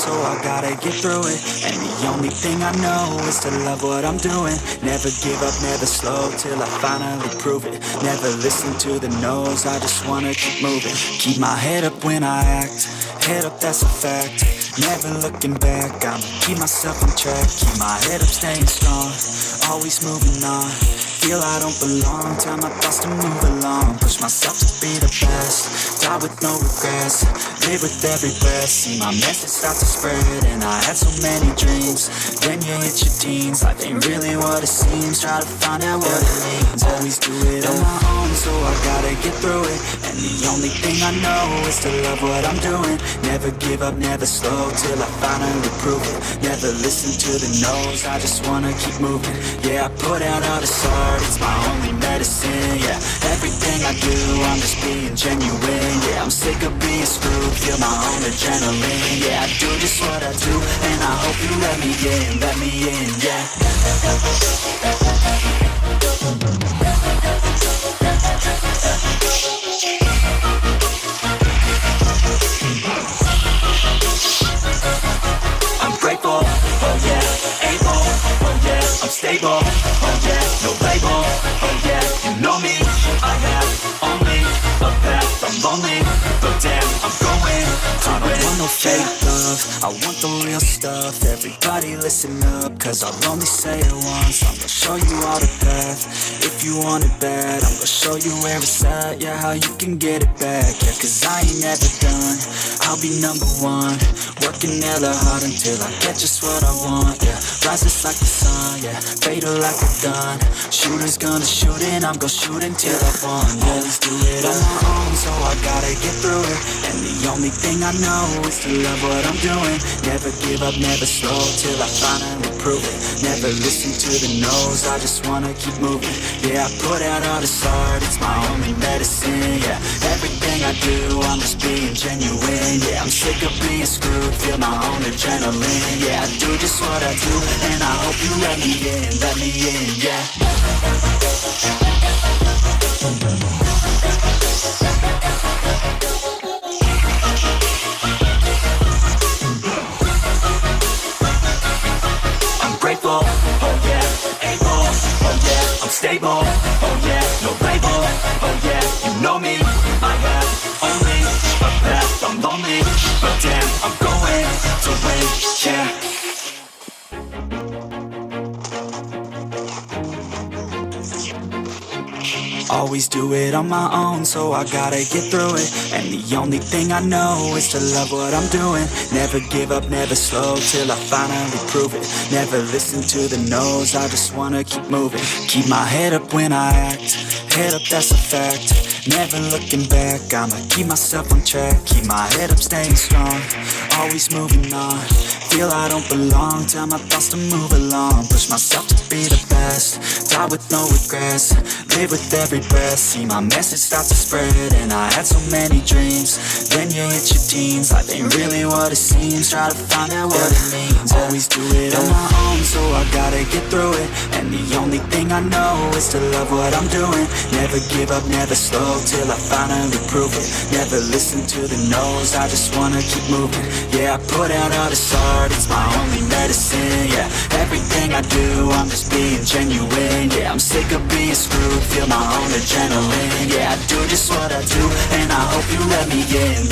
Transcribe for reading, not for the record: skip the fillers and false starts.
so I gotta get through it. And the only thing I know is to love what I'm doing. Never give up, never slow, till I finally prove it. Never listen to the no's, I just wanna keep moving. Keep my head up when I act, head up, that's a fact. Never looking back, I'ma keep myself on track. Keep my head up, staying strong, always moving on. Feel I don't belong, tell my thoughts to move along. Push myself to be the best, die with no regrets. Live with every breath, see my message start to spread. And I had so many dreams, then you hit your teens. Life ain't really what it seems, try to find out what it means. Always do it on my own, so I gotta get through it. And the only thing I know is to love what I'm doing. Never give up, never slow, till I finally prove it. Never listen to the no's, I just wanna keep moving. Yeah, I put out all this art, it's my only medicine. Yeah, everything I do, I'm just being genuine. Yeah, I'm sick of being screwed, feel my own adrenaline. Yeah, I do just what I do, and I hope you let me in, yeah. I'm grateful, oh yeah, able, oh yeah, I'm stable, oh yeah, no label, oh yeah, you know me, I have only a path, I'm lonely, but damn, I'm going to I don't want no fake love, I want the real stuff. Everybody listen up, cause I'll only say it once. I'm gonna show you all the path, if you want it bad. I'm gonna show you where it's at, yeah, how you can get it back. Yeah, cause I ain't never done, I'll be number one. Working hella hard until I get just what I want, yeah. Rises like the sun, yeah, fatal like a gun. Shooters gonna shoot and I'm gonna shoot until I won. Yeah, let's do it on my own, so I gotta get through it. And the only thing I know is to love what I'm doing. Never give up, never slow, till I finally prove it. Never listen to the no's, I just wanna keep moving. Yeah, I put out all this art, it's my only medicine. Yeah, everything I do, I'm just being genuine. Yeah, I'm sick of being screwed, feel my own adrenaline. Yeah, I do just what I do, and I hope you let me in, yeah. I'm grateful, oh yeah, able, oh yeah, I'm stable, oh yeah, no label, oh yeah, you know me, I have only a path, I'm lonely, but damn, I'm going to win, yeah. Always do it on my own, so I gotta get through it. And the only thing I know is to love what I'm doing. Never give up, never slow, till I finally prove it. Never listen to the no's, I just wanna keep moving. Keep my head up when I act, head up, that's a fact. Never looking back, I'ma keep myself on track. Keep my head up, staying strong, always moving on. Feel I don't belong, tell my thoughts to move along. Push myself to be the best, die with no regrets. Live with every breath, see my message start to spread. And I had so many dreams, then you hit your teens. Life ain't really what it seems, try to find out what it means. Always do it on my own, so I gotta get through it. And the only thing I know is to love what I'm doing. Never give up, never slow, till I finally prove it. Never listen to the no's, I just wanna keep moving. Yeah, I put out all this art, it's my only medicine. Yeah, everything I do, I'm just being genuine. Yeah, I'm sick of being screwed, feel my own adrenaline. Yeah, I do just what I do, and I hope you let me in,